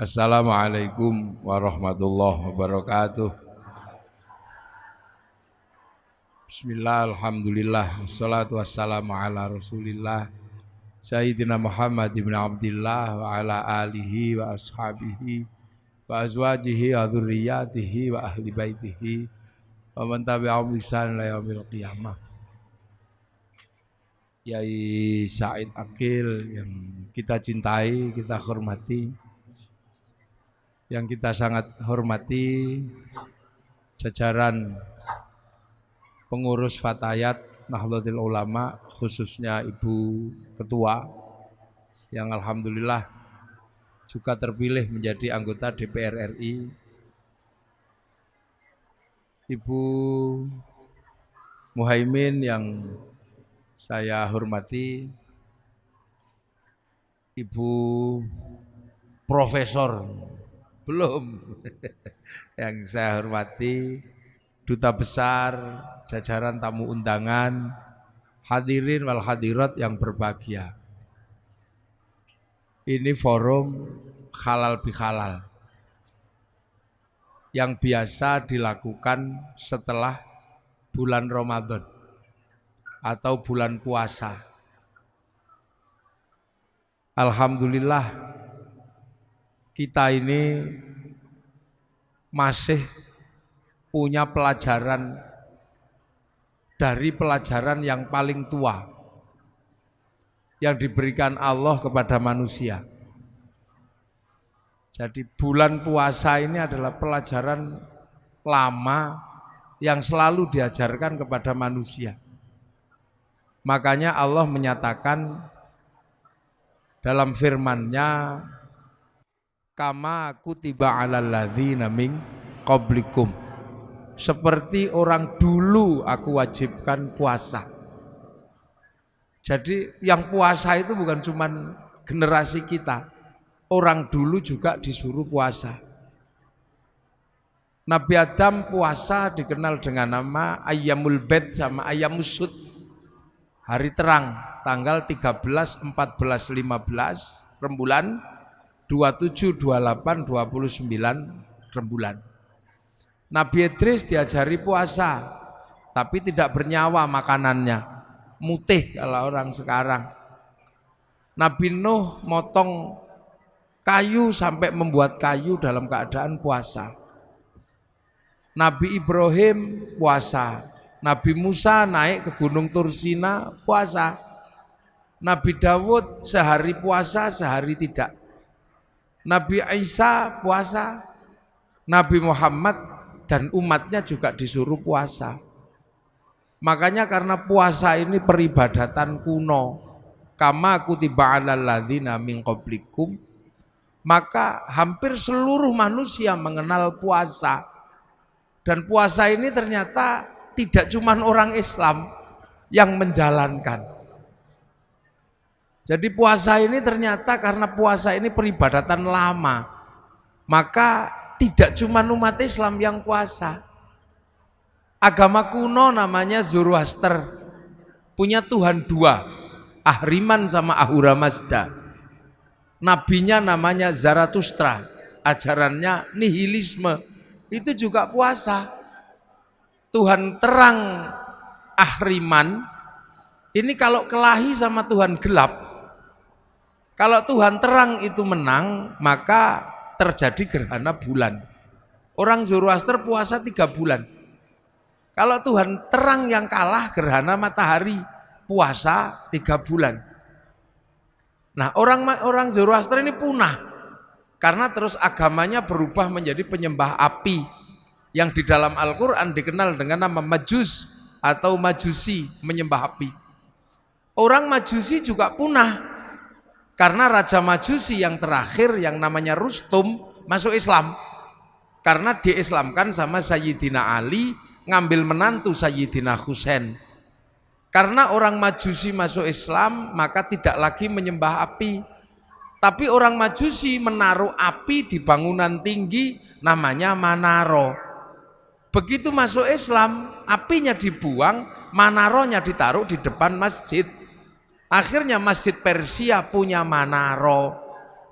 Assalamualaikum warahmatullahi wabarakatuh. Bismillah, alhamdulillah, wassalatu wassalamu ala rasulillah Sayyidina Muhammad ibn Abdillah wa ala alihi wa ashabihi wa azwajihi wa dhurriyyatihi wa ahli baitihi wa man tabi'ahum bi ihsan ila yaumil qiyamah. Yai Said Akil yang kita cintai, kita hormati, yang kita sangat hormati, jajaran pengurus Fatayat Nahdlatul Ulama, khususnya Ibu Ketua yang alhamdulillah juga terpilih menjadi anggota DPR RI, Ibu Muhaimin yang saya hormati, Ibu Profesor belum yang saya hormati, Duta Besar, jajaran tamu undangan, hadirin wal hadirat yang berbahagia. Ini forum halal bihalal yang biasa dilakukan setelah bulan Ramadan atau bulan puasa. Alhamdulillah kita ini masih punya pelajaran dari pelajaran yang paling tua yang diberikan Allah kepada manusia. Jadi bulan puasa ini adalah pelajaran lama yang selalu diajarkan kepada manusia. Makanya Allah menyatakan dalam firman-Nya, kama kutiba alal ladzina min qablikum, seperti orang dulu aku wajibkan puasa. Jadi yang puasa itu bukan cuma generasi kita, orang dulu juga disuruh puasa. Nabi Adam puasa dikenal dengan nama Ayyamul Bid sama Ayyamus Sud, hari terang, tanggal 13, 14, 15 rembulan, 27, 28, 29 rembulan. Nabi Idris diajari puasa, tapi tidak bernyawa makanannya, mutih kalau orang sekarang. Nabi Nuh motong kayu sampai membuat kayu dalam keadaan puasa. Nabi Ibrahim puasa. Nabi Musa naik ke Gunung Tursina puasa. Nabi Dawud sehari puasa, sehari tidak. Nabi Isa puasa, Nabi Muhammad dan umatnya juga disuruh puasa. Makanya karena puasa ini peribadatan kuno, kama kutiba alal ladzina min qablikum, maka hampir seluruh manusia mengenal puasa. Dan puasa ini ternyata tidak cuma orang Islam yang menjalankan. Jadi puasa ini ternyata karena puasa ini peribadatan lama, maka tidak cuma umat Islam yang puasa. Agama kuno namanya Zoroaster, punya Tuhan dua, Ahriman sama Ahura Mazda. Nabinya namanya Zarathustra, ajarannya nihilisme, itu juga puasa. Tuhan terang Ahriman ini kalau kelahi sama Tuhan gelap, kalau Tuhan terang itu menang, maka terjadi gerhana bulan. Orang Zoroaster puasa 3 bulan. Kalau Tuhan terang yang kalah, gerhana matahari, puasa 3 bulan. Nah, orang Zoroaster ini punah karena terus agamanya berubah menjadi penyembah api yang di dalam Al-Quran dikenal dengan nama Majus atau Majusi, menyembah api. Orang Majusi juga punah karena Raja Majusi yang terakhir yang namanya Rustum masuk Islam, karena diislamkan sama Sayyidina Ali, ngambil menantu Sayyidina Husain. Karena orang Majusi masuk Islam, maka tidak lagi menyembah api, tapi orang Majusi menaruh api di bangunan tinggi namanya Manaro. Begitu masuk Islam, apinya dibuang, Manaronya ditaruh di depan masjid. Akhirnya masjid Persia punya Manaro.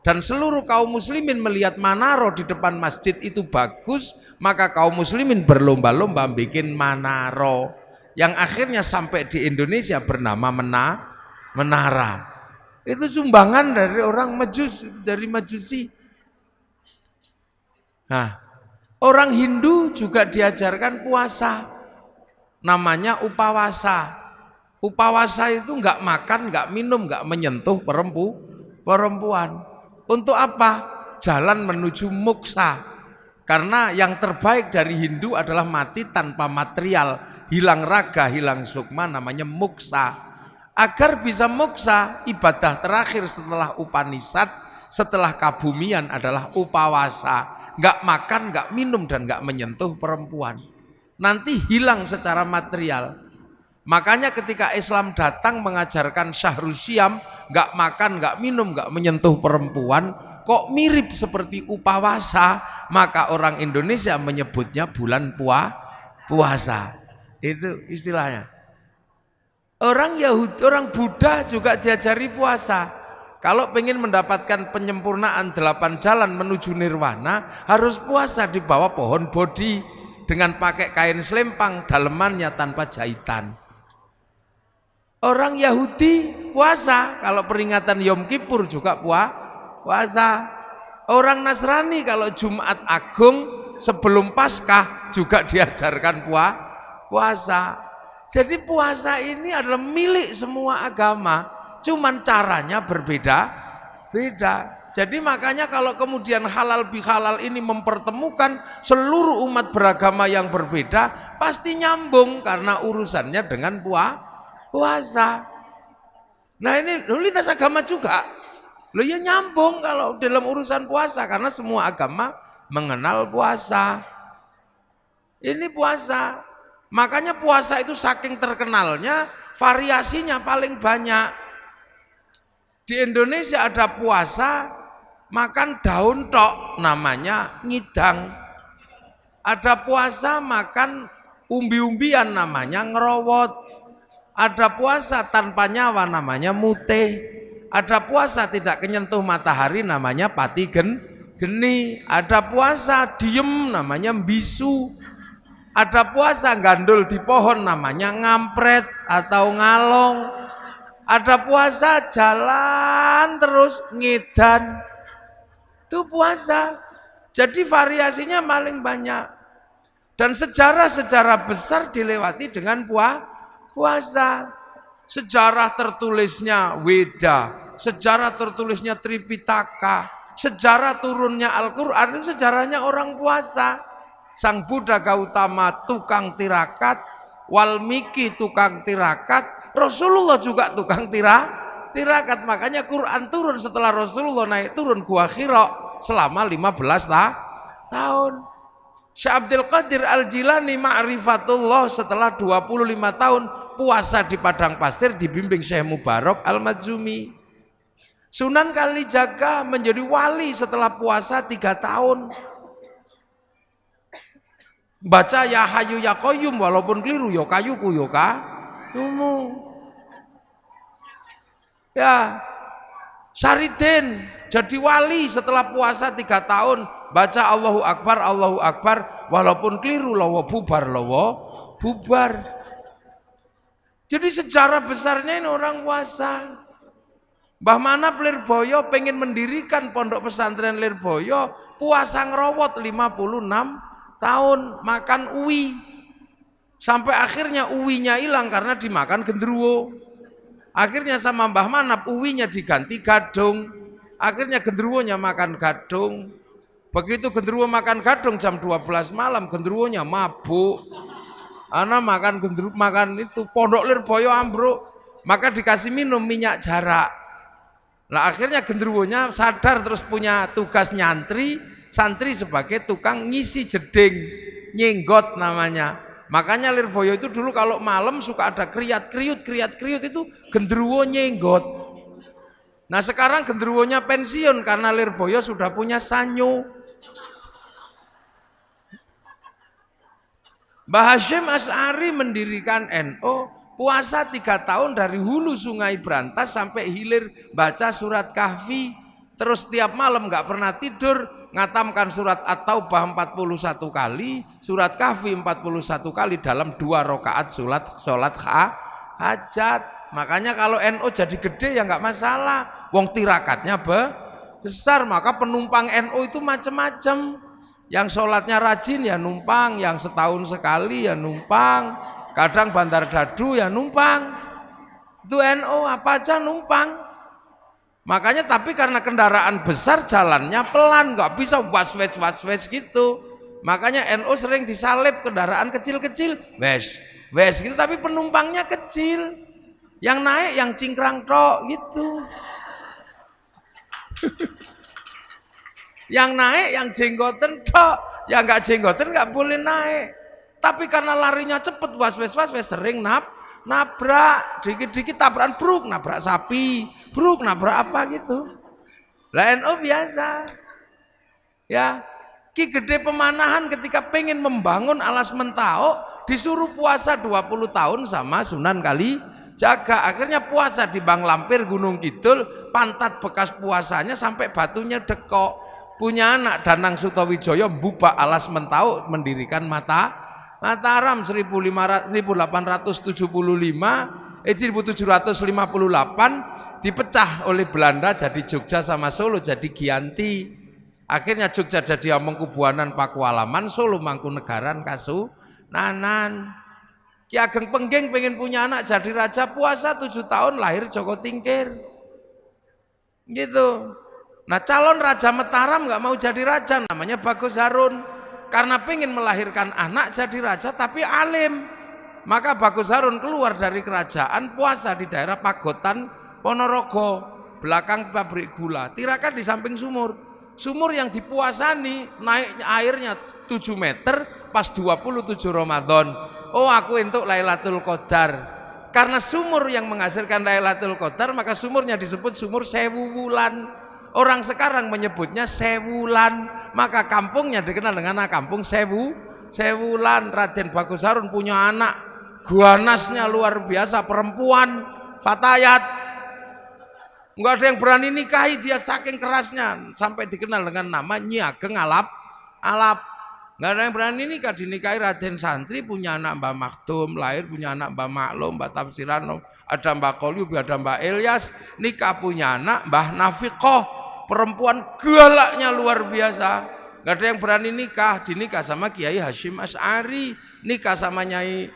dan seluruh kaum muslimin melihat manaro di depan masjid itu bagus, maka kaum muslimin berlomba-lomba bikin manaro yang akhirnya sampai di Indonesia bernama menara. Itu sumbangan dari orang dari Majusi. Nah, orang Hindu juga diajarkan puasa, namanya upawasa. Upawasa itu nggak makan, nggak minum, nggak menyentuh perempuan. Untuk apa? Jalan menuju moksa. Karena yang terbaik dari Hindu adalah mati tanpa material, hilang raga, hilang sukma, namanya moksa. Agar bisa moksa, ibadah terakhir setelah Upanishad, setelah kabumian adalah upawasa. Nggak makan, nggak minum, dan nggak menyentuh perempuan. Nanti hilang secara material. Makanya ketika Islam datang mengajarkan syahrus syam, nggak makan, nggak minum, nggak menyentuh perempuan, kok mirip seperti upawasa, maka orang Indonesia menyebutnya bulan puasa. Itu istilahnya. Orang Yahudi, orang Buddha juga diajari puasa. Kalau pengen mendapatkan penyempurnaan 8 jalan menuju nirwana, harus puasa di bawah pohon bodhi dengan pakai kain selempang, dalemannya tanpa jahitan. Orang Yahudi puasa, kalau peringatan Yom Kippur juga puasa. Orang Nasrani kalau Jumat Agung sebelum Paskah juga diajarkan puasa. Jadi puasa ini adalah milik semua agama, cuman caranya berbeda. Jadi makanya kalau kemudian halal bihalal ini mempertemukan seluruh umat beragama yang berbeda, pasti nyambung karena urusannya dengan puasa. Nah ini lintas agama juga. Loh ya nyambung kalau dalam urusan puasa karena semua agama mengenal puasa. Ini puasa. Makanya puasa itu saking terkenalnya variasinya paling banyak. Di Indonesia ada puasa makan daun tok namanya ngidang. Ada puasa makan umbi-umbian namanya ngerowot. Ada puasa tanpa nyawa namanya muteh. Ada puasa tidak kenyentuh matahari namanya pati geni. Ada puasa diem namanya bisu. Ada puasa gandul di pohon namanya ngampret atau ngalong. Ada puasa jalan terus ngedan. Itu puasa. Jadi variasinya paling banyak. Dan sejarah-sejarah besar dilewati dengan puasa. Sejarah tertulisnya Weda, sejarah tertulisnya Tripitaka, sejarah turunnya Al-Quran itu sejarahnya orang puasa. Sang Buddha Gautama tukang tirakat, Walmiki tukang tirakat, Rasulullah juga tukang tirakat. Makanya Quran turun setelah Rasulullah naik turun Gua Hira selama 15 tahun. Syekh Abdul Qadir Al-Jilani Ma'rifatullah setelah 25 tahun puasa di padang pasir dibimbing Syekh Mubarak Al-Madzumi. Sunan Kalijaga menjadi wali setelah puasa 3 tahun. Baca ya hayu ya qayyum walaupun keliru ya kayuku ya kayumu. Ya Saridin jadi wali setelah puasa 3 tahun. Baca Allahu Akbar walaupun keliru lawa bubar. Jadi sejarah besarnya ini orang puasa. Mbah Manap Lirboyo pengen mendirikan pondok pesantren Lirboyo, puasa ngerowot 56 tahun, makan uwi. Sampai akhirnya uwinya hilang karena dimakan genderuwo. Akhirnya sama Mbah Manap uwinya diganti gadung. Akhirnya genderuwonya makan gadung. Begitu genderuwo makan gadung jam 12 malam, genderuwonya mabuk. Ana makan itu pondok Lirboyo ambruk. Maka dikasih minum minyak jarak. Nah akhirnya genderuwonya sadar terus punya tugas nyantri, santri sebagai tukang ngisi jeding, nyenggot namanya. Makanya Lirboyo itu dulu kalau malam suka ada kriat-kriut itu genderuwo nyenggot. Nah sekarang genderuwonya pensiun karena Lirboyo sudah punya sanyo. Mbah Hasyim Asy'ari mendirikan NU, puasa 3 tahun dari hulu sungai Brantas sampai hilir baca surat Kahfi. Terus tiap malam nggak pernah tidur, ngatamkan surat At-Taubah 41 kali, surat Kahfi 41 kali dalam 2 rakaat sholat hajat. Makanya kalau NU jadi gede ya nggak masalah, wong tirakatnya besar. Maka penumpang NU itu macam-macam. Yang sholatnya rajin ya numpang, yang setahun sekali ya numpang, kadang Bandar Dadu ya numpang. Itu NU apa aja numpang. Makanya tapi karena kendaraan besar jalannya pelan, nggak bisa was-wes gitu. Makanya NU sering disalib kendaraan kecil-kecil, wes gitu, tapi penumpangnya kecil. Yang naik yang cingkrang tok gitu. Yang naik yang jenggoten tok, yang nggak jenggoten nggak boleh naik. Tapi karena larinya cepet was-wes sering nabrak, dikit-dikit tabrakan bruk, nabrak sapi, bruk, nabrak apa gitu. Lah NU biasa. Ya, Ki Gede Pemanahan ketika pengen membangun alas mentau, disuruh puasa 20 tahun sama Sunan Kalijaga. Akhirnya puasa di Bang Lampir Gunung Kidul, pantat bekas puasanya sampai batunya dekok. Punya anak Danang Sutawijaya mbubak alas mentau, mendirikan Mataram 1758 dipecah oleh Belanda jadi Jogja sama Solo jadi Giyanti. Akhirnya Jogja jadi Amangkubuanan Pakualaman, Solo Mangkunegaran Kasunanan. Ki Ageng Pengging pengen punya anak jadi raja, puasa 7 tahun, lahir Joko Tingkir. Gitu. Nah calon Raja Mataram nggak mau jadi raja, namanya Bagus Harun. Karena pengen melahirkan anak jadi raja tapi alim, maka Bagus Harun keluar dari kerajaan, puasa di daerah Pagotan Ponorogo, belakang pabrik gula. Tirakat di samping sumur yang dipuasani, naik airnya 7 meter pas 27 Ramadan. Oh aku untuk Lailatul Qadar. Karena sumur yang menghasilkan Lailatul Qadar, maka sumurnya disebut sumur Sewu Wulan. Orang sekarang menyebutnya Sewulan, maka kampungnya dikenal dengan kampung Sewulan. Raden Bagus Harun punya anak, ganasnya luar biasa, perempuan, fatayat. Enggak ada yang berani nikahi dia saking kerasnya, sampai dikenal dengan nama Nyi Ageng Alap. Enggak ada yang berani nikah, dinikahi Raden Santri, punya anak Mbah Maktum, lahir punya anak Mbah Maklum, Mbah Tafsiran, ada Mbah Kolyub, ada Mbah Ilyas, nikah punya anak Mbah Nafiqoh. Perempuan galaknya luar biasa, nggak ada yang berani nikah. Dinikah sama Kiai Hashim Asy'ari, nikah sama Nyai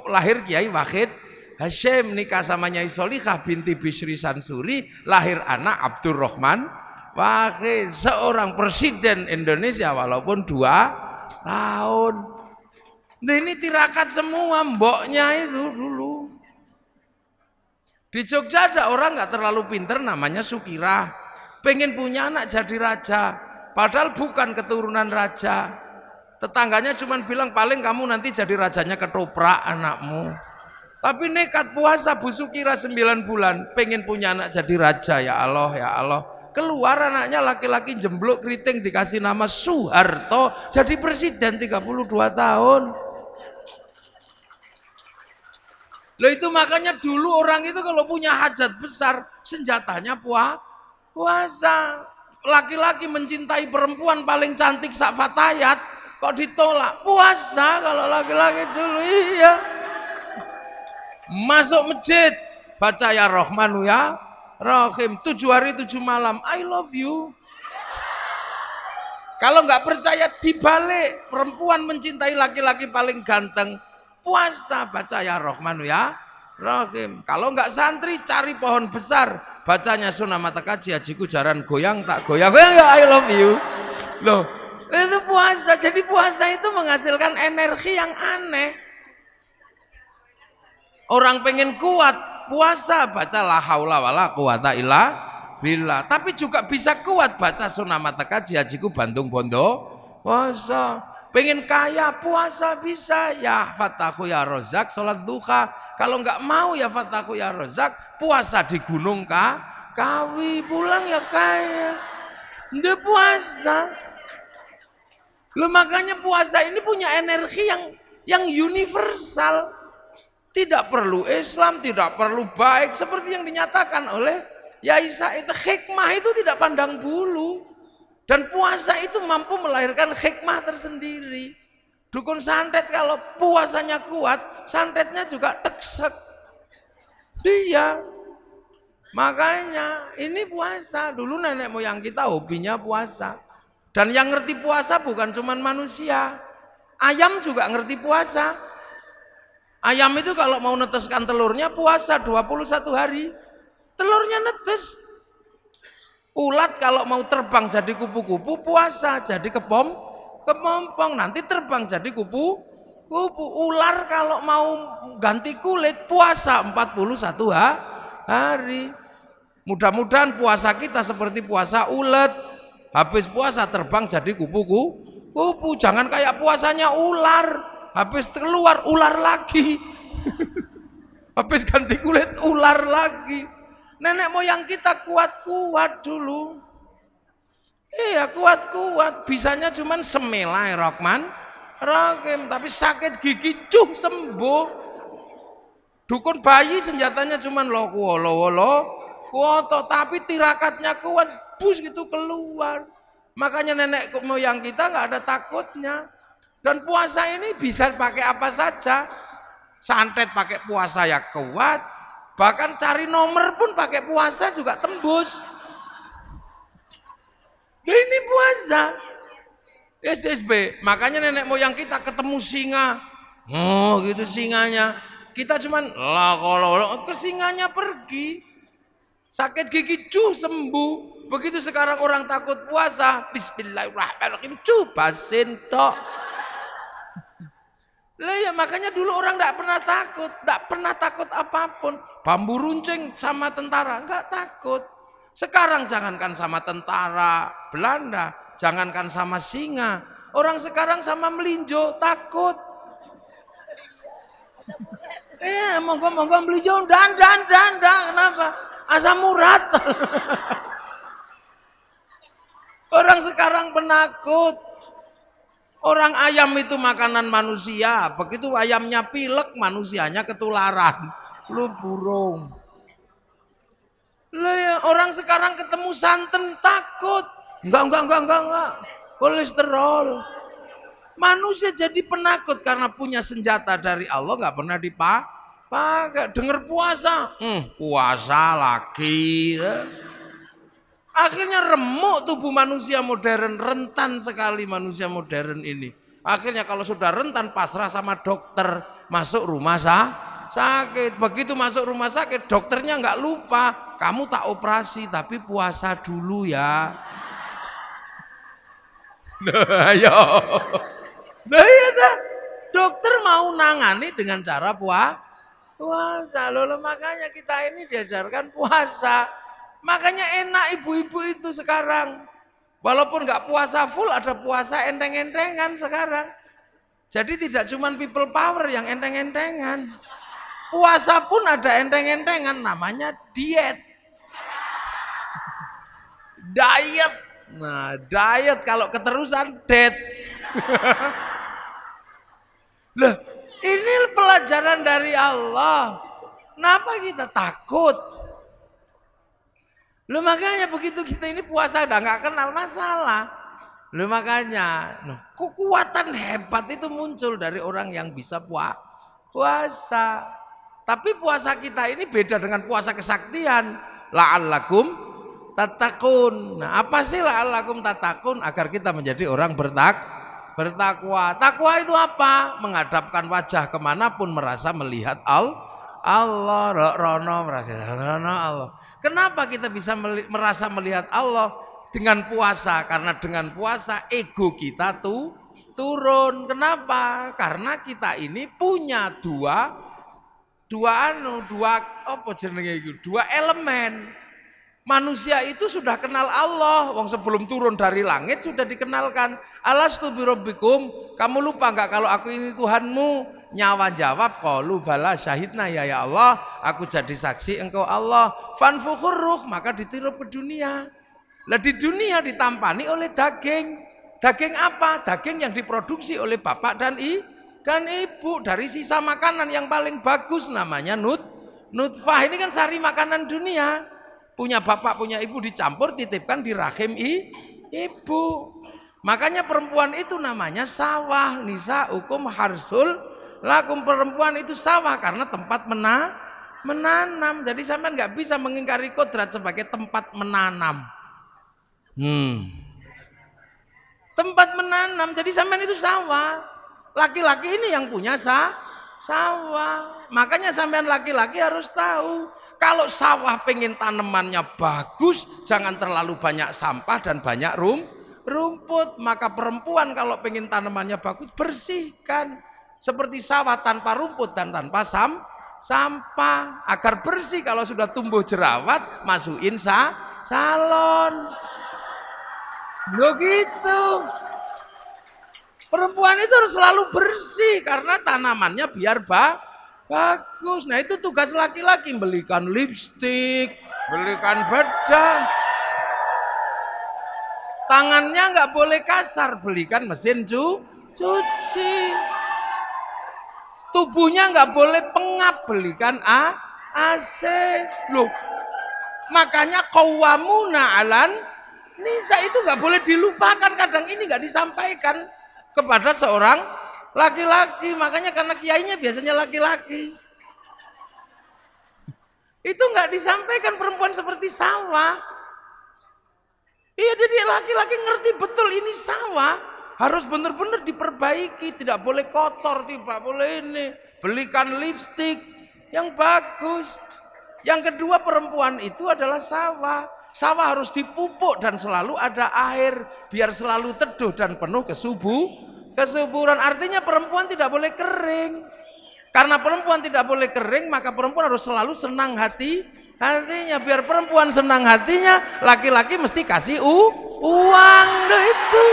lahir Kiai Wahid Hashim, nikah sama Nyai Solikah binti Bisri Sansuri, lahir anak Abdurrahman Wahid, seorang presiden Indonesia walaupun 2 tahun. Nah, ini tirakat semua mboknya itu dulu. Di Jogja ada orang nggak terlalu pinter namanya Sukirah, pengen punya anak jadi raja, padahal bukan keturunan raja. Tetangganya cuma bilang paling kamu nanti jadi rajanya ketoprak anakmu. Tapi nekat puasa Bu Sukira 9 bulan, pengen punya anak jadi raja. Ya Allah, ya Allah. Keluar anaknya laki-laki jemblok keriting, dikasih nama Soeharto, jadi presiden 32 tahun. Loh itu makanya dulu orang itu kalau punya hajat besar, senjatanya puasa. Laki-laki mencintai perempuan paling cantik sak fatayat, kok ditolak? Puasa kalau laki-laki dulu. Iya. Masuk masjid, baca ya Rahmanu ya Rahim, 7 hari 7 malam, I love you. Kalau nggak percaya dibalik, perempuan mencintai laki-laki paling ganteng, puasa, baca ya Rahmanu ya Rahim. Kalau nggak santri, cari pohon besar, bacanya Sunan Mata Kaji, hajiku jaran goyang tak goyang, I love you. Loh, itu puasa. Jadi puasa itu menghasilkan energi yang aneh. Orang pengen kuat, puasa, baca la haula wala quwata illa billah. Tapi juga bisa kuat, baca Sunan Mata Kaji, hajiku Bandung Bondo, puasa. Pengen kaya, puasa bisa, ya Fatahu ya Rozak, sholat duha. Kalau nggak mau ya Fatahu ya Rozak, puasa di Gunung Kawi, pulang ya kaya. Nggak puasa. Loh makanya puasa ini punya energi yang universal. Tidak perlu Islam, tidak perlu baik, seperti yang dinyatakan oleh Ya Isa, itu hikmah itu tidak pandang bulu. Dan puasa itu mampu melahirkan hikmah tersendiri. Dukun santet kalau puasanya kuat, santetnya juga teksek. Dia. Makanya ini puasa. Dulu nenek moyang kita hobinya puasa. Dan yang ngerti puasa bukan cuma manusia. Ayam juga ngerti puasa. Ayam itu kalau mau neteskan telurnya puasa 21 hari. Telurnya netes. Ulat kalau mau terbang jadi kupu-kupu puasa, jadi kepompong, nanti terbang jadi kupu-kupu. Ular kalau mau ganti kulit puasa 41 hari. Mudah-mudahan puasa kita seperti puasa ulat. Habis puasa terbang jadi kupu-kupu. Jangan kayak puasanya ular. Habis keluar ular lagi. Habis ganti kulit ular lagi. Nenek moyang kita kuat-kuat dulu. Iya kuat-kuat. Bisanya cuman semelai Rahman Rahim. Tapi sakit gigi sembuh. Dukun bayi senjatanya cuman lo kuoto. Tapi tirakatnya kuat. Bus gitu keluar. Makanya nenek moyang kita nggak ada takutnya. Dan puasa ini bisa pakai apa saja. Santet pakai puasa ya kuat. Bahkan cari nomor pun pakai puasa juga tembus. Nah, ini puasa. SDSB. Makanya nenek moyang kita ketemu singa. Oh gitu singanya. Kita cuman kalau ke singanya pergi. Sakit gigi sembuh. Begitu sekarang orang takut puasa. Bismillahirrahmanirrahim. Basin tok. Lah ya makanya dulu orang tidak pernah takut apapun. Bambu runcing sama tentara enggak takut. Sekarang jangankan sama tentara Belanda, jangankan sama singa, orang sekarang sama melinjo takut. Monggo melinjo dan kenapa? Asam urat. Orang sekarang penakut. Orang ayam itu makanan manusia, begitu ayamnya pilek, manusianya ketularan. Lu burung. Lah ya, orang sekarang ketemu santan takut. Enggak. Kolesterol. Manusia jadi penakut karena punya senjata dari Allah nggak pernah dipakai. Dengar puasa, puasa lagi. Akhirnya remuk tubuh manusia modern, rentan sekali manusia modern ini. Akhirnya kalau sudah rentan pasrah sama dokter, masuk rumah sakit. Begitu masuk rumah sakit, dokternya nggak lupa, kamu tak operasi tapi puasa dulu ya. Nah ya, dokter mau nangani dengan cara puasa. Loh, makanya kita ini diajarkan puasa. Makanya enak ibu-ibu itu sekarang. Walaupun nggak puasa full, ada puasa enteng-entengan sekarang. Jadi tidak cuma people power yang enteng-entengan. Puasa pun ada enteng-entengan, namanya diet. Diet. Nah, diet kalau keterusan dead. Loh, ini pelajaran dari Allah. Kenapa kita takut? Loh makanya begitu kita ini puasa udah nggak kenal masalah. Loh makanya kekuatan hebat itu muncul dari orang yang bisa puasa. Tapi puasa kita ini beda dengan puasa kesaktian. La'allakum tattaqun. Nah, apa sih la'allakum tattaqun? Agar kita menjadi orang bertakwa. Takwa itu apa? Menghadapkan wajah kemanapun merasa melihat Allah. Allah. Kenapa kita bisa merasa melihat Allah? Dengan puasa. Karena dengan puasa ego kita tuh turun. Kenapa? Karena kita ini punya dua elemen. Manusia itu sudah kenal Allah. Wong sebelum turun dari langit sudah dikenalkan. Alastu birabbikum, kamu lupa enggak kalau aku ini Tuhanmu? Nyawa jawab, qalu bala syahidna ya Allah, aku jadi saksi engkau Allah. Fanfukhur ruh, maka ditirup ke dunia. Lah di dunia ditampani oleh daging. Daging apa? Daging yang diproduksi oleh bapak dan ibu dari sisa makanan yang paling bagus namanya nutfah. Ini kan sari makanan dunia. punya bapak, punya ibu dicampur, titipkan di rahim ibu. Makanya perempuan itu namanya sawah. Nisaukum harsul lakum, perempuan itu sawah karena tempat menanam. Jadi sampean nggak bisa mengingkari kodrat sebagai tempat menanam. Tempat menanam, jadi sampean itu sawah. Laki-laki ini yang punya sawah. Makanya sampean laki-laki harus tahu, kalau sawah pengen tanamannya bagus, jangan terlalu banyak sampah dan banyak rumput. Maka perempuan kalau pengen tanamannya bagus, bersihkan. Seperti sawah tanpa rumput dan tanpa sampah. Agar bersih, kalau sudah tumbuh jerawat, masukin salon. Loh gitu. Perempuan itu harus selalu bersih karena tanamannya biar bagus. Nah itu tugas laki-laki, belikan lipstik, belikan bedak. Tangannya nggak boleh kasar, belikan mesin cuci. Tubuhnya nggak boleh pengap, belikan AC. Loh, makanya qawwamuna 'alan nisa itu nggak boleh dilupakan. Kadang ini nggak disampaikan kepada seorang laki-laki. Makanya karena kiainya biasanya laki-laki, itu nggak disampaikan perempuan seperti sawah. Iya, jadi laki-laki ngerti betul ini sawah, harus benar-benar diperbaiki, tidak boleh kotor, tidak boleh ini. Belikan lipstik yang bagus. Yang kedua, perempuan itu adalah sawah. Sawah harus dipupuk dan selalu ada air biar selalu teduh dan penuh kesuburan. Artinya perempuan tidak boleh kering. Karena perempuan tidak boleh kering, maka perempuan harus selalu senang hatinya. Biar perempuan senang hatinya, laki-laki mesti kasih uang. Loh itu.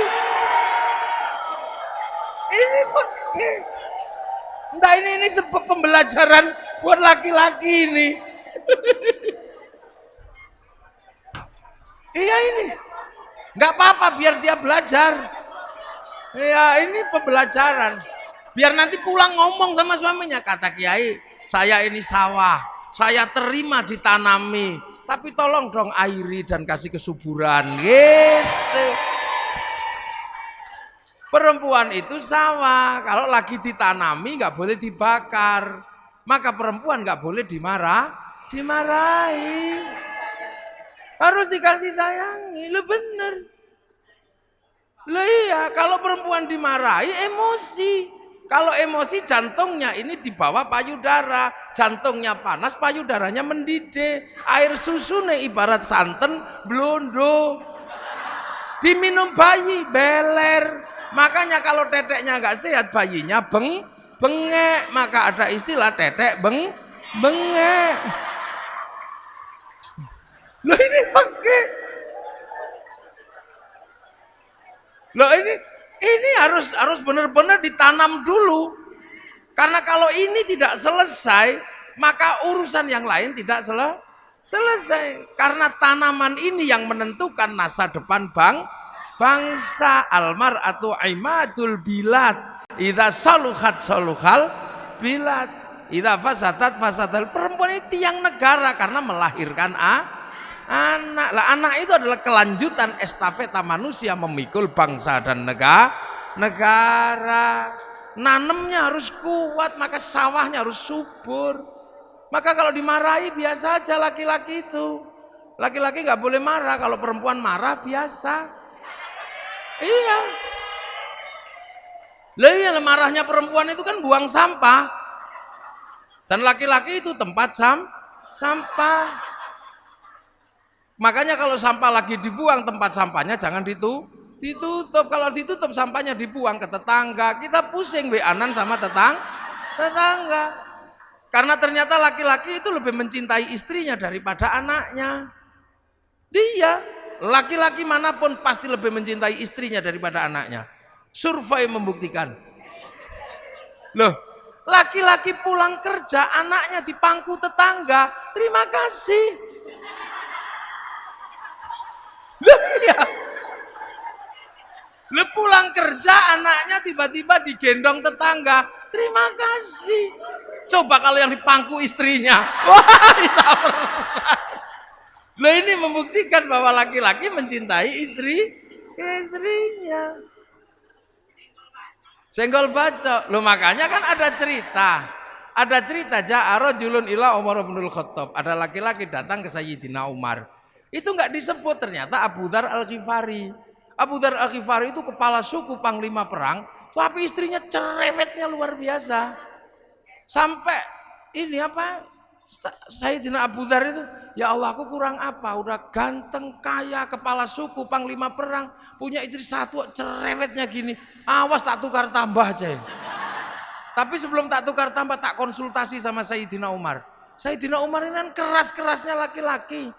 Ini sebab pembelajaran buat laki-laki ini. Iya ini, nggak apa-apa biar dia belajar. Ya ini pembelajaran. Biar nanti pulang ngomong sama suaminya, kata kiai, saya ini sawah, saya terima ditanami, tapi tolong dong airi dan kasih kesuburan. Gitu. Perempuan itu sawah, kalau lagi ditanami nggak boleh dibakar, maka perempuan nggak boleh dimarahi. Harus dikasih sayangi, lo bener. Lo iya, kalau perempuan dimarahi emosi. Kalau emosi jantungnya ini di bawah payudara, jantungnya panas, payudaranya mendidih. Air susu nih ibarat santan blondo. Diminum bayi beler. Makanya kalau teteknya nggak sehat, bayinya bengek. Maka ada istilah tetek bengek. Loh ini pakai. Loh ini harus benar-benar ditanam dulu. Karena kalau ini tidak selesai, maka urusan yang lain tidak selesai. Karena tanaman ini yang menentukan masa depan bangsa. Almar'atu imadul bilad. Idza saluhat saluhal bilad. Idza fasadat fasadal. Perempuan ini tiang negara karena melahirkan anak. Lah anak itu adalah kelanjutan estafeta manusia memikul bangsa dan negara. Nanemnya harus kuat, maka sawahnya harus subur. Maka kalau dimarahi biasa aja laki-laki itu. Laki-laki nggak boleh marah, kalau perempuan marah biasa. Iya. Lah iya, marahnya perempuan itu kan buang sampah. Dan laki-laki itu tempat sampah. Makanya kalau sampah lagi dibuang, tempat sampahnya jangan ditutup. Kalau ditutup sampahnya dibuang ke tetangga. Kita pusing weanan sama tetangga. Karena ternyata laki-laki itu lebih mencintai istrinya daripada anaknya. Dia, laki-laki manapun pasti lebih mencintai istrinya daripada anaknya. Survei membuktikan. Loh, laki-laki pulang kerja, anaknya di pangku tetangga. Terima kasih. Iya. Lu pulang kerja, anaknya tiba-tiba digendong tetangga. Terima kasih. Coba kalau yang di pangku istrinya. Wah, Loh ini membuktikan bahwa laki-laki mencintai istrinya. Senggol bacok. Loh makanya kan ada cerita. Ada cerita ja'arajulun ila Umar bin Khattab. Ada laki-laki datang ke Sayyidina Umar. Itu enggak disebut ternyata Abu Dzar Al-Ghifari. Abu Dzar Al-Ghifari itu kepala suku panglima perang, tapi istrinya cerewetnya luar biasa. Sampai ini apa? Sayyidina Abu Dzar itu, ya Allah aku kurang apa? Udah ganteng, kaya, kepala suku, panglima perang, punya istri satu, cerewetnya gini. Awas tak tukar tambah aja. Tapi sebelum tak tukar tambah, tak konsultasi sama Sayyidina Umar. Sayyidina Umar ini kan keras-kerasnya laki-laki.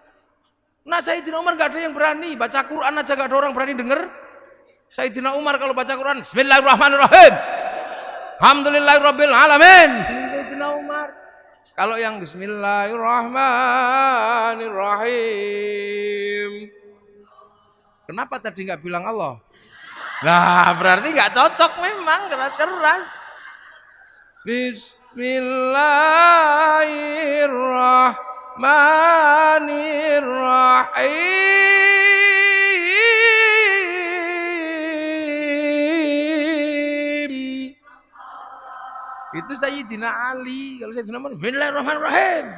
Nah Sayyidina Umar gak ada yang berani, baca Quran aja gak ada orang berani denger. Sayyidina Umar kalau baca Quran, Bismillahirrahmanirrahim, Alhamdulillahirabbil alamin. Sayyidina Umar. Kalau yang Bismillahirrahmanirrahim, kenapa tadi nggak bilang Allah? Nah berarti nggak cocok memang, keras-keras. Bismillahirrahmanirrahim. Itu Sayyidina Ali. Kalau Sayyidina Ali, Bismillahirrahmanirrahim.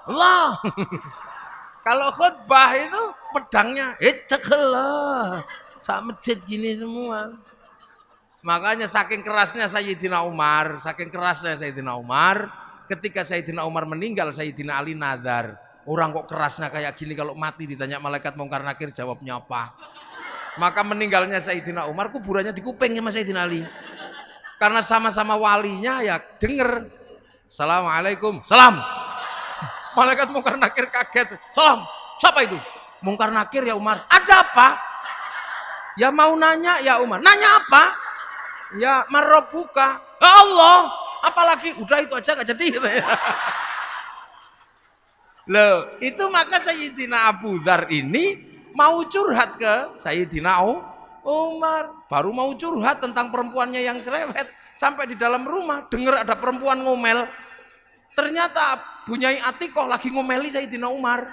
Allah. Kalau khutbah itu pedangnya, ittaqillah. Sak masjid gini semua. Makanya saking kerasnya Sayyidina Umar, ketika Sayyidina Umar meninggal, Sayyidina Ali nadar. Orang kok kerasnya kayak gini, kalau mati ditanya malaikat Mungkar Nakir jawabnya apa? Maka meninggalnya Sayyidina Umar, kuburannya di kuping sama Sayyidina Ali. Karena sama-sama walinya ya denger. Assalamualaikum, salam. Malaikat Mungkar Nakir kaget. Salam, siapa itu? Mungkar Nakir ya Umar. Ada apa? Ya mau nanya ya Umar. Nanya apa? Ya marrobuka. Ya Allah. Apalagi udah itu aja gak jadi. Loh, itu maka Sayyidina Abu Dzar ini mau curhat ke Sayyidina Umar. Baru mau curhat tentang perempuannya yang cerewet. Sampai di dalam rumah dengar ada perempuan ngomel. Ternyata Bunyai Atikoh lagi ngomeli Sayyidina Umar.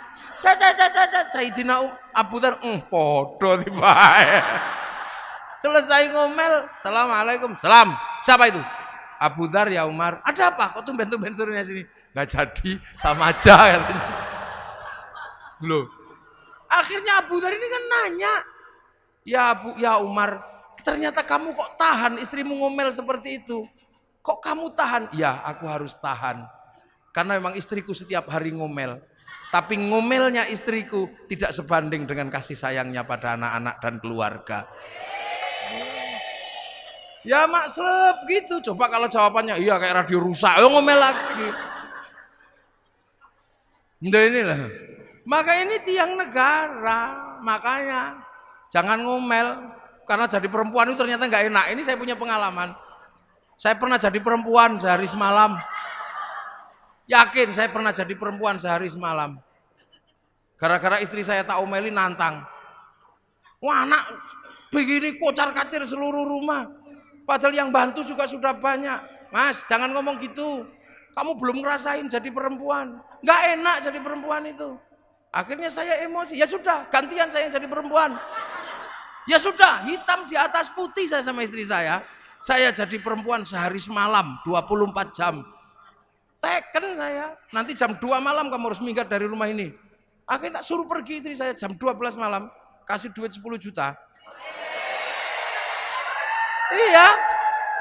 Sayyidina Abu Dzar podo tiba. Selesai ngomel, Assalamualaikum, salam. Siapa itu? Abu Dzar ya Umar. Ada apa? Kok tumben-tumben suruhnya sini? Gak jadi, sama aja katanya. Loh. Akhirnya Abu Dzar ini kan nanya, ya Umar, ternyata kamu kok tahan istrimu ngomel seperti itu? Kok kamu tahan? Ya, aku harus tahan. Karena memang istriku setiap hari ngomel. Tapi ngomelnya istriku tidak sebanding dengan kasih sayangnya pada anak-anak dan keluarga. Ya makslub gitu. Coba kalau jawabannya iya kayak radio rusak, ngomel lagi. Nah inilah. Maka ini tiang negara. Makanya jangan ngomel. Karena jadi perempuan itu ternyata nggak enak. Ini saya punya pengalaman. Saya pernah jadi perempuan sehari semalam. Yakin saya pernah jadi perempuan sehari semalam. Gara-gara istri saya tak omeli nantang. Wah anak begini kocar-kacir seluruh rumah. Padahal yang bantu juga sudah banyak. Mas jangan ngomong gitu. Kamu belum ngerasain jadi perempuan. Nggak enak jadi perempuan itu. Akhirnya saya emosi. Ya sudah gantian saya yang jadi perempuan. Ya sudah hitam di atas putih saya sama istri saya. Saya jadi perempuan sehari semalam 24 jam. Teken saya. Nanti jam 2 malam kamu harus minggat dari rumah ini. Akhirnya tak suruh pergi istri saya jam 12 malam. Kasih duit 10 juta. Iya.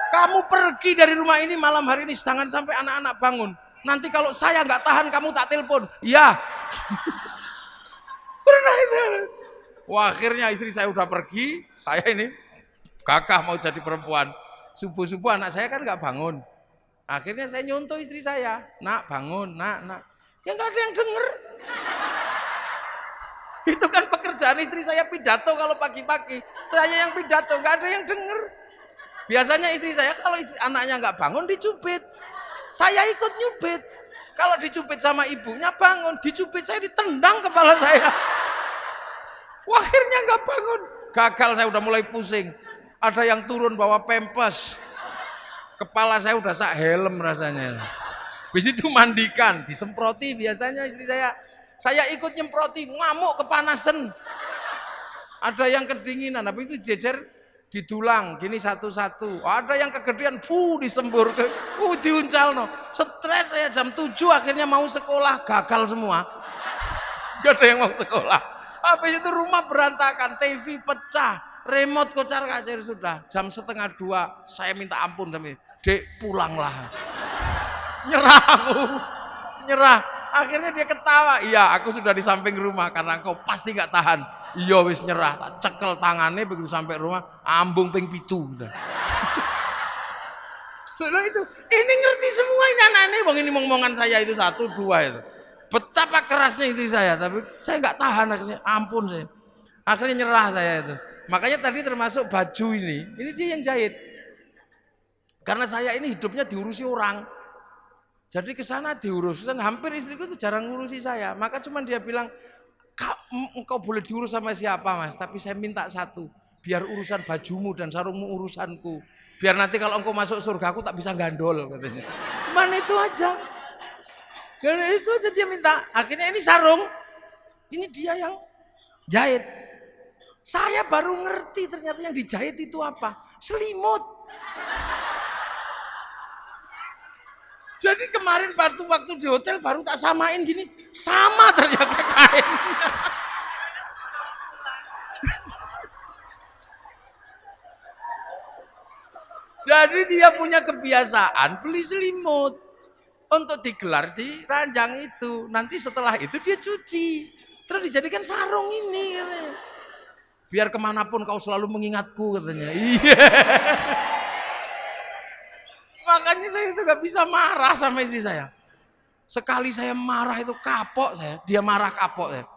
Kamu pergi dari rumah ini malam hari ini. Jangan sampai anak-anak bangun. Nanti kalau saya nggak tahan kamu tak telepon. Iya. Pernah itu. Wah akhirnya istri saya udah pergi. Saya ini gagah mau jadi perempuan. Subuh-subuh anak saya kan nggak bangun. Akhirnya saya nyontoh istri saya. Nak bangun, nak. Ya nggak ada yang denger. Itu kan pekerjaan istri saya pidato kalau pagi-pagi. Saya yang pidato, nggak ada yang denger. Biasanya istri saya kalau anaknya nggak bangun dicubit. Saya ikut nyubit. Kalau dicubit sama ibunya bangun, dicubit saya ditendang kepala saya. Wah, akhirnya nggak bangun. Gagal saya udah mulai pusing. Ada yang turun bawa pempes. Kepala saya udah sak helm rasanya. Habis itu mandikan, disemproti biasanya istri saya. Saya ikut nyemproti, ngamuk kepanasan. Ada yang kedinginan, tapi itu jejer didulang, gini satu-satu. Ada yang kegedean, disembur ke, diuncal no. Stres saya jam 7 akhirnya mau sekolah, gagal semua. Gak ada yang mau sekolah. Habis itu rumah berantakan, TV pecah, remote kocar kacir sudah. Jam 1:30 saya minta ampun sama Dek, pulanglah. Nyerah aku, nyerah. Akhirnya dia ketawa, iya aku sudah di samping rumah karena engkau pasti gak tahan. Iya wis nyerah, tak cekel tangannya begitu sampai rumah, ambung ping 7 udah. Sudah itu, ini ngerti semua ini anak-anak, bang ini ngomongan saya itu 1, 2 itu. Betapa kerasnya istri saya, tapi saya nggak tahan akhirnya, ampun saya. Akhirnya nyerah saya itu. Makanya tadi termasuk baju ini dia yang jahit. Karena saya ini hidupnya diurusi orang. Jadi ke sana diurus, hampir istriku itu jarang ngurusi saya. Maka cuman dia bilang, engkau boleh diurus sama siapa mas, tapi saya minta satu, biar urusan bajumu dan sarungmu urusanku. Biar nanti kalau engkau masuk surga aku tak bisa gandol katanya. Mana itu aja. Karena itu aja dia minta. Akhirnya ini sarung, ini dia yang jahit. Saya baru ngerti ternyata yang dijahit itu apa? Selimut. Jadi kemarin waktu di hotel baru tak samain gini, sama ternyata kain. Jadi dia punya kebiasaan beli selimut untuk digelar di ranjang itu. Nanti setelah itu dia cuci, terus dijadikan sarung ini. Katanya. Biar kemanapun kau selalu mengingatku katanya. Iya. Makanya saya itu gak bisa marah sama istri saya. Sekali saya marah itu kapok saya, dia marah kapok saya.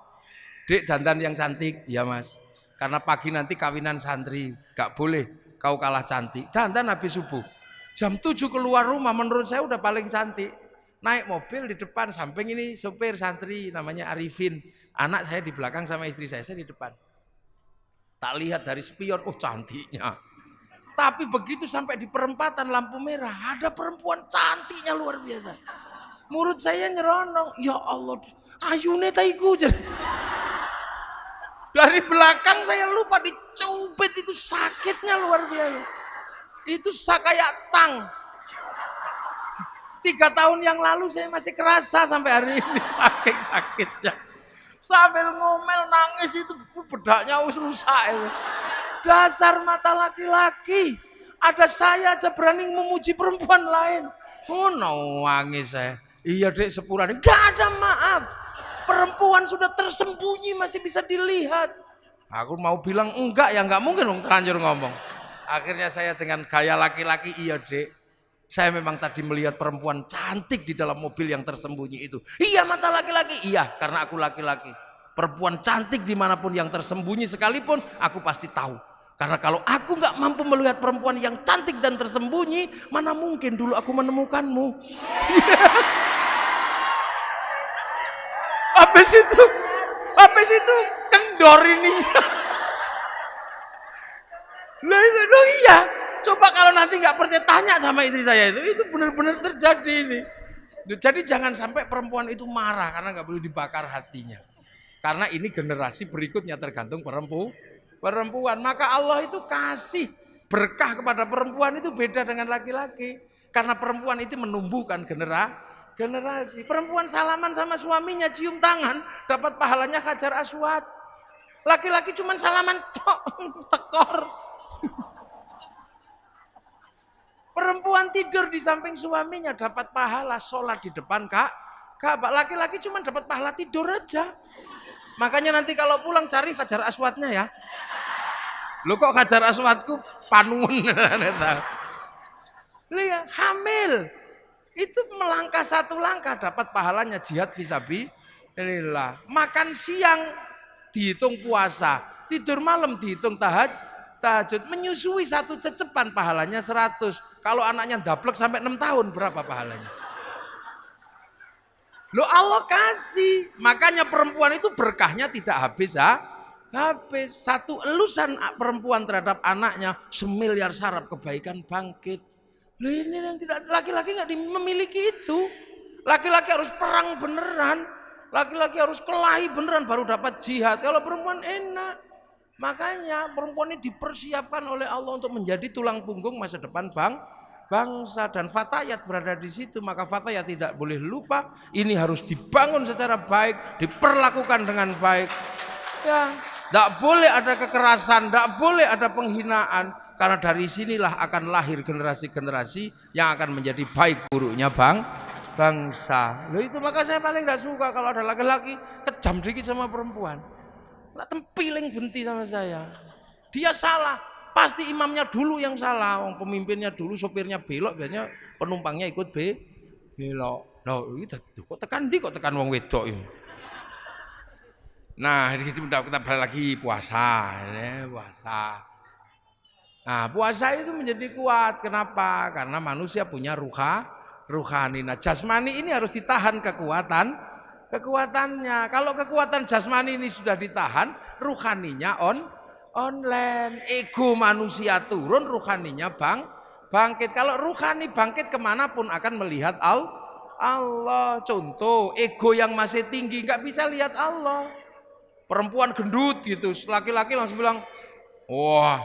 Dek dandan yang cantik, ya mas. Karena pagi nanti kawinan santri, gak boleh kau kalah cantik. Dandan habis subuh. Jam 7 keluar rumah menurut saya udah paling cantik. Naik mobil di depan, samping ini sopir santri namanya Arifin. Anak saya di belakang sama istri saya di depan. Tak lihat dari spion, cantiknya. Tapi begitu sampai di perempatan lampu merah, ada perempuan cantiknya luar biasa. Mulut saya nyeronong, ya Allah, ayune taiku. Dari belakang saya lupa dicubit, itu sakitnya luar biasa. Itu kayak tang. 3 tahun yang lalu saya masih kerasa sampai hari ini sakit-sakitnya. Sambil ngomel nangis itu bedaknya rusak itu. Dasar mata laki-laki. Ada saya aja berani memuji perempuan lain. Nangis saya. Iya dek sepurane. Gak ada maaf. Perempuan sudah tersembunyi masih bisa dilihat. Aku mau bilang enggak ya enggak mungkin dong terlanjur ngomong. Akhirnya saya dengan gaya laki-laki, iya dek. Saya memang tadi melihat perempuan cantik di dalam mobil yang tersembunyi itu. Iya mata laki-laki. Iya karena aku laki-laki. Perempuan cantik dimanapun yang tersembunyi sekalipun aku pasti tahu. Karena kalau aku nggak mampu melihat perempuan yang cantik dan tersembunyi, mana mungkin dulu aku menemukanmu. Habis itu kendor ini. Lah itu dong iya. Coba kalau nanti nggak percaya tanya sama istri saya itu benar-benar terjadi ini. Jadi jangan sampai perempuan itu marah karena nggak boleh dibakar hatinya. Karena ini generasi berikutnya tergantung perempuan. Maka Allah itu kasih berkah kepada perempuan itu beda dengan laki-laki. Karena perempuan itu menumbuhkan generasi. Perempuan salaman sama suaminya cium tangan dapat pahalanya Hajar Aswad. Laki-laki cuma salaman tekor. Perempuan tidur di samping suaminya dapat pahala sholat di depan Ka'bah. Laki-laki cuma dapat pahala tidur aja. Makanya nanti kalau pulang cari Hajar Aswadnya ya. Lo kok Hajar Aswadku panun. Lihat hamil. Itu melangkah 1 langkah dapat pahalanya jihad fisabilillah. Makan siang dihitung puasa. Tidur malam dihitung tahajud. Menyusui 1 cecepan pahalanya 100. Kalau anaknya daplek sampai 6 tahun berapa pahalanya? Loh Allah kasih. Makanya perempuan itu berkahnya tidak habis habis. 1 elusan perempuan terhadap anaknya semiliar saraf kebaikan bangkit. Loh ini yang tidak laki-laki nggak memiliki itu. Laki-laki harus perang beneran. Laki-laki harus kelahi beneran baru dapat jihad. Kalau perempuan enak. Makanya perempuan ini dipersiapkan oleh Allah untuk menjadi tulang punggung masa depan bangsa, dan fatayat berada di situ. Maka fatayat tidak boleh lupa, ini harus dibangun secara baik, diperlakukan dengan baik. Ya, tidak boleh ada kekerasan, tidak boleh ada penghinaan, karena dari sinilah akan lahir generasi-generasi yang akan menjadi baik buruknya bangsa. Loh itu maka saya paling tidak suka kalau ada laki-laki kejam dikit sama perempuan. Tak tempiling benti sama saya. Dia salah, pasti imamnya dulu yang salah. Pemimpinnya dulu, sopirnya belok, biasanya penumpangnya ikut belok. Loh, itu kok tekan wong wedok ini. Nah, kita balik lagi puasa. Nah, puasa itu menjadi kuat. Kenapa? Karena manusia punya ruhani. Nah, jasmani ini harus ditahan kekuatannya. Kalau kekuatan jasmani ini sudah ditahan, ruhaninya online. Ego manusia turun, ruhaninya bangkit. Kalau ruhani bangkit kemanapun akan melihat Allah. Contoh, ego yang masih tinggi nggak bisa lihat Allah. Perempuan gendut gitu, laki-laki langsung bilang, wah,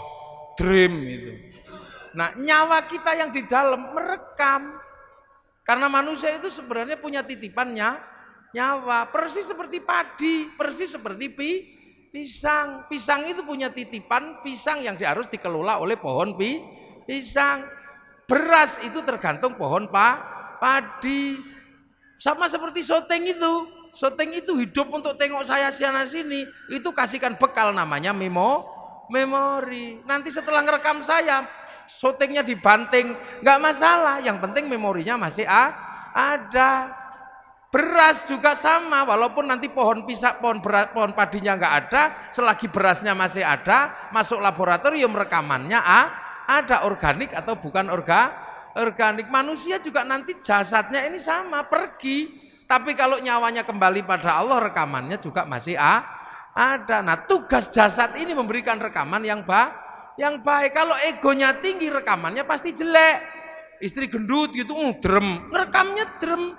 dream itu. Nah, nyawa kita yang di dalam merekam. Karena manusia itu sebenarnya punya titipannya nyawa, persis seperti padi, persis seperti pisang. Pisang itu punya titipan pisang yang harus dikelola oleh pohon pisang. Beras itu tergantung pohon padi. Sama seperti syuting itu. Syuting itu hidup untuk tengok saya sana sini. Itu kasihkan bekal namanya memori. Nanti setelah ngerekam saya, syutingnya dibanting, nggak masalah. Yang penting memorinya masih ada. Beras juga sama, walaupun nanti pohon padinya nggak ada, selagi berasnya masih ada, masuk laboratorium rekamannya ada organik atau bukan organik. Manusia juga nanti jasadnya ini sama, pergi. Tapi kalau nyawanya kembali pada Allah, rekamannya juga masih ada. Nah, tugas jasad ini memberikan rekaman yang baik. Kalau egonya tinggi, rekamannya pasti jelek. Istri gendut gitu, drem, ngerekamnya drem.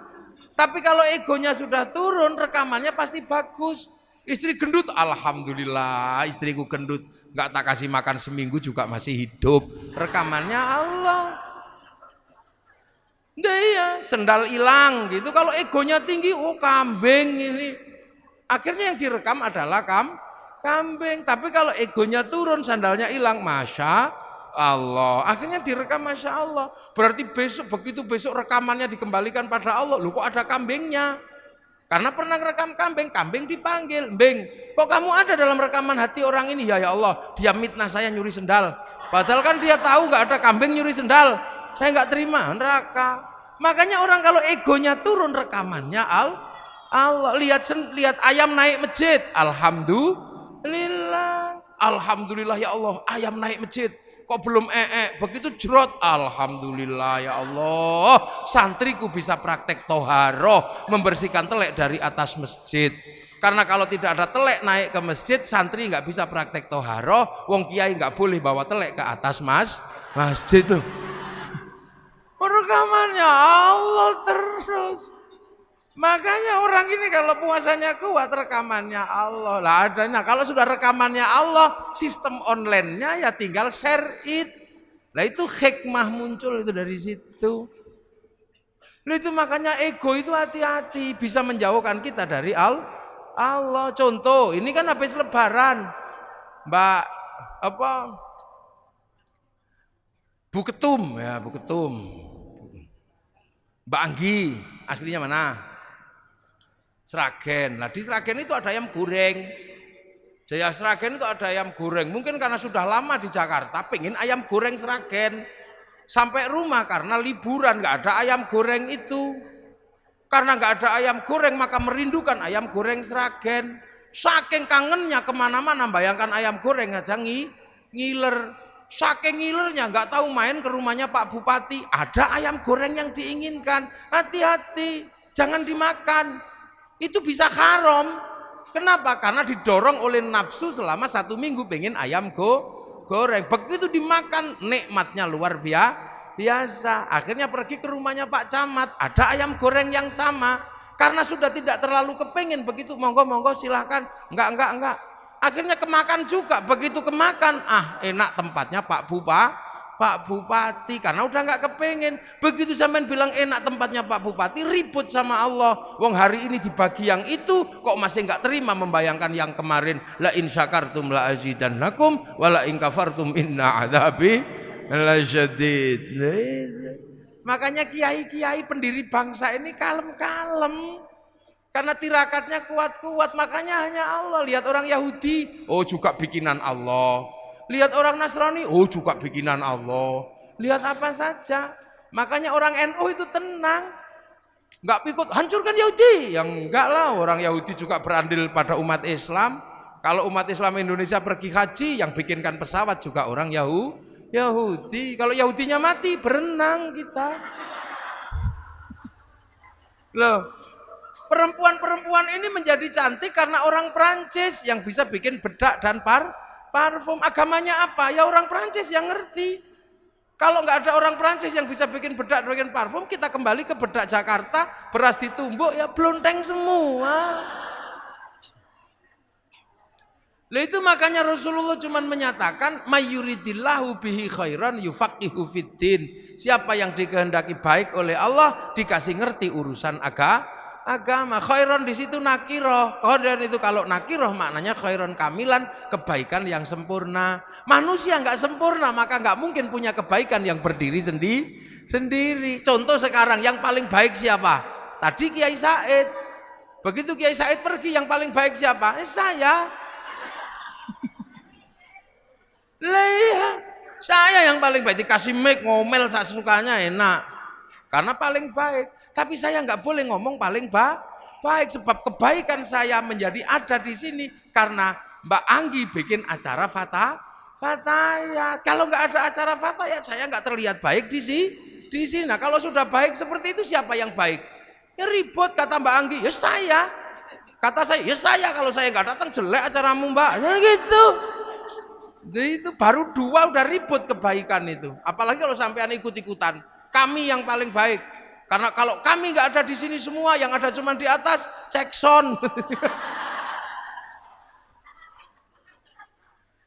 Tapi kalau egonya sudah turun, rekamannya pasti bagus. Istri gendut, alhamdulillah, istriku gendut, nggak tak kasih makan seminggu juga masih hidup. Rekamannya Allah. Iya, sendal hilang gitu. Kalau egonya tinggi, oh kambing ini. Akhirnya yang direkam adalah kambing. Tapi kalau egonya turun, sandalnya hilang, masya Allah, akhirnya direkam masya Allah. Berarti begitu besok rekamannya dikembalikan pada Allah. Loh kok ada kambingnya? Karena pernah rekam kambing dipanggil, Beng, kok kamu ada dalam rekaman hati orang ini? Ya Allah, dia mitnah saya nyuri sendal. Padahal kan dia tahu nggak ada kambing nyuri sendal. Saya nggak terima, neraka. Makanya orang kalau egonya turun, rekamannya Allah. Lihat ayam naik masjid, alhamdulillah ya Allah, ayam naik masjid. Kok belum begitu jerot, alhamdulillah ya Allah, santriku bisa praktek toharoh, membersihkan telek dari atas masjid. Karena kalau tidak ada telek naik ke masjid, santri nggak bisa praktek toharoh, wong kiai nggak boleh bawa telek ke atas masjid tuh. Rekamannya Allah terus. Makanya orang ini kalau puasanya kuat, rekamannya Allah lah adanya. Kalau sudah rekamannya Allah, sistem online-nya ya tinggal share it. Nah itu hikmah muncul itu dari situ. Nah, itu makanya ego itu hati-hati, bisa menjauhkan kita dari Allah. Contoh, ini kan habis lebaran, Bu Ketum, Mbak Anggi, aslinya mana? Sragen. Nah di Sragen itu ada ayam goreng. Jaya Sragen itu ada ayam goreng. Mungkin karena sudah lama di Jakarta, pengen ayam goreng Sragen. Sampai rumah karena liburan nggak ada ayam goreng itu. Karena nggak ada ayam goreng maka merindukan ayam goreng Sragen. Saking kangennya kemana-mana bayangkan ayam goreng aja ngiler. Saking ngilernya nggak tahu main ke rumahnya Pak Bupati. Ada ayam goreng yang diinginkan. Hati-hati, jangan dimakan. Itu bisa haram. Kenapa? Karena didorong oleh nafsu selama 1 minggu pengen ayam goreng. Begitu dimakan nikmatnya luar biasa. Akhirnya pergi ke rumahnya Pak Camat, ada ayam goreng yang sama. Karena sudah tidak terlalu kepengen, begitu monggo silahkan, enggak. Akhirnya kemakan juga, begitu kemakan, enak tempatnya Pak Bupati, karena udah enggak kepengen. Begitu sampean bilang enak tempatnya Pak Bupati, ribut sama Allah. Wong hari ini dibagi yang itu, kok masih enggak terima membayangkan yang kemarin. La in syakartum la azidannakum, wa la in kafartum inna adzabi lasyadid. Makanya kiai-kiai pendiri bangsa ini kalem-kalem. Karena tirakatnya kuat-kuat, makanya hanya Allah. Lihat orang Yahudi, oh juga bikinan Allah. Lihat orang Nasrani, oh juga bikinan Allah. Lihat apa saja. Makanya orang NU itu tenang. Enggak pikut, hancurkan Yahudi. Yang enggak lah, orang Yahudi juga berandil pada umat Islam. Kalau umat Islam Indonesia pergi haji, yang bikinkan pesawat juga orang Yahudi. Kalau Yahudinya mati, berenang kita. Loh, perempuan-perempuan ini menjadi cantik karena orang Prancis yang bisa bikin bedak dan parfum. Agamanya apa? Ya orang Prancis yang ngerti. Kalau nggak ada orang Prancis yang bisa bikin bedak dan bikin parfum, kita kembali ke bedak Jakarta, beras ditumbuk, ya blonteng semua. Lah itu makanya Rasulullah cuma menyatakan mayyuridillahu bihi khairan yufaqihu fiddin. Siapa yang dikehendaki baik oleh Allah dikasih ngerti urusan agama. Khairan di situ nakiroh. Khairan itu kalau nakiroh maknanya khairan kamilan, kebaikan yang sempurna. Manusia nggak sempurna, maka nggak mungkin punya kebaikan yang berdiri sendiri. Contoh sekarang yang paling baik siapa? Tadi Kiai Said. Begitu Kiai Said pergi, yang paling baik siapa? Saya. Lah, saya yang paling baik, dikasih mic ngomel sesukanya enak karena paling baik. Tapi saya nggak boleh ngomong paling baik, sebab kebaikan saya menjadi ada di sini karena Mbak Anggi bikin acara fatayat. Kalau nggak ada acara fatayat, saya nggak terlihat baik di sini. Nah, kalau sudah baik seperti itu, siapa yang baik? Ya ribut, kata Mbak Anggi, ya saya. Kata saya, ya saya. Kalau saya nggak datang, jelek acaramu Mbak. Ya gitu. Jadi itu baru dua udah ribut kebaikan itu. Apalagi kalau sampean ikut-ikutan. Kami yang paling baik. Karena kalau kami nggak ada di sini semua, yang ada cuma di atas, cek sound.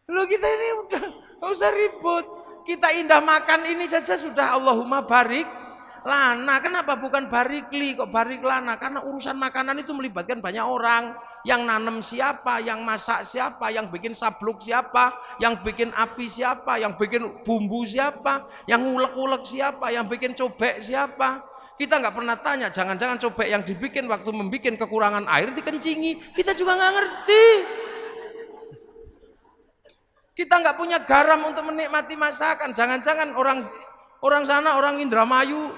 Loh kita ini udah nggak usah ribut. Kita indah makan ini saja sudah Allahumma barik lana. Kenapa bukan barikli kok barik lana? Karena urusan makanan itu melibatkan banyak orang. Yang nanam siapa, yang masak siapa, yang bikin sabluk siapa, yang bikin api siapa, yang bikin bumbu siapa, yang ngulek-ngulek siapa, yang bikin cobek siapa. Kita nggak pernah tanya, jangan-jangan cobek yang dibikin waktu membikin kekurangan air dikencingi. Kita juga nggak ngerti. Kita nggak punya garam untuk menikmati masakan. Jangan-jangan orang sana, orang Indramayu,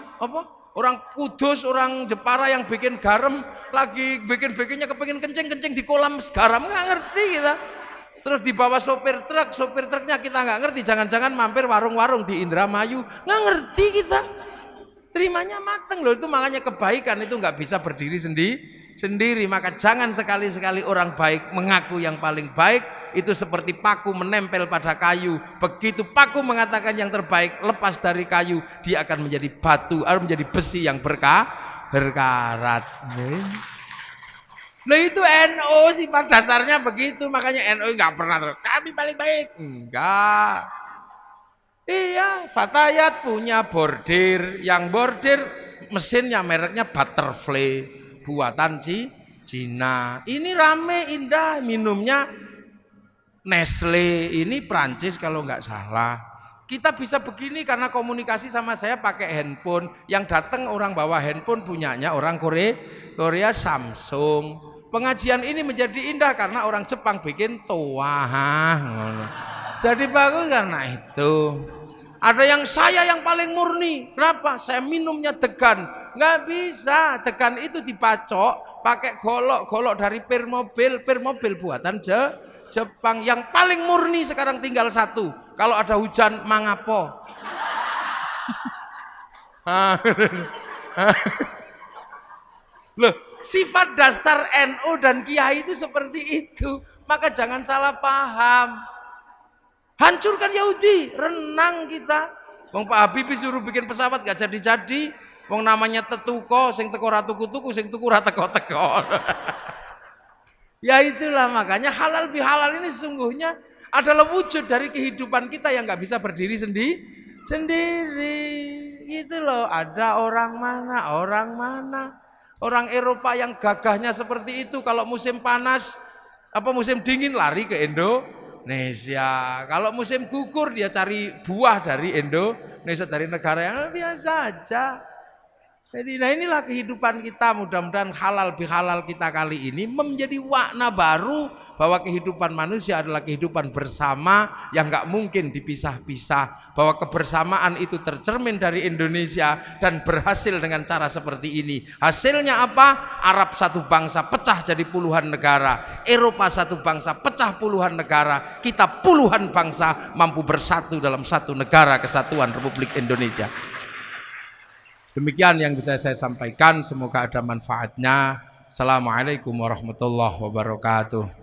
orang Kudus, orang Jepara yang bikin garam lagi bikinnya kepengin kencing di kolam garam, nggak ngerti kita. Terus dibawa sopir truknya kita nggak ngerti. Jangan-jangan mampir warung-warung di Indramayu, nggak ngerti kita. Terimanya mateng loh. Itu makanya kebaikan itu nggak bisa berdiri sendiri. Maka jangan sekali-sekali orang baik mengaku yang paling baik. Itu seperti paku menempel pada kayu. Begitu paku mengatakan yang terbaik, lepas dari kayu, dia akan menjadi batu atau menjadi besi yang berkarat. Nah itu NU sifat dasarnya begitu. Makanya NU nggak pernah kami paling baik, enggak. Iya, Fatayat punya bordir, yang bordir mesinnya mereknya Butterfly, buatan Cina. Ini rame, indah, minumnya Nestle, ini Prancis kalau nggak salah. Kita bisa begini karena komunikasi sama saya pakai handphone. Yang datang orang bawa handphone punyanya orang Korea Samsung. Pengajian ini menjadi indah karena orang Jepang bikin toa. Jadi bagus karena itu. Ada yang saya yang paling murni. Kenapa? Saya minumnya degan. Nggak bisa. Degan itu dipacok pakai golok dari pir mobil buatan Jepang. Yang paling murni sekarang tinggal satu. Kalau ada hujan mangapo. Loh, sifat dasar NU dan Kiai itu seperti itu. Maka jangan salah paham. Hancurkan Yahudi, renang kita. Wong Pak Habibie suruh bikin pesawat gak jadi-jadi. Wong namanya tetuko, sing teko ra tuku-tuku, sing tuku ra teko-teko. Ya itulah makanya halal bihalal ini sesungguhnya adalah wujud dari kehidupan kita yang nggak bisa berdiri sendiri. Itu loh, ada orang mana, orang Eropa yang gagahnya seperti itu. Kalau musim panas, musim dingin lari ke Indonesia. Kalau musim gugur dia cari buah dari Indonesia, dari negara yang biasa aja. Jadi nah inilah kehidupan kita, mudah-mudahan halal bihalal kita kali ini menjadi makna baru bahwa kehidupan manusia adalah kehidupan bersama yang nggak mungkin dipisah-pisah, bahwa kebersamaan itu tercermin dari Indonesia dan berhasil dengan cara seperti ini. Hasilnya apa? Arab satu bangsa pecah jadi puluhan negara, Eropa satu bangsa pecah puluhan negara, kita puluhan bangsa mampu bersatu dalam satu negara kesatuan Republik Indonesia. Demikian yang bisa saya sampaikan, semoga ada manfaatnya. Assalamualaikum warahmatullahi wabarakatuh.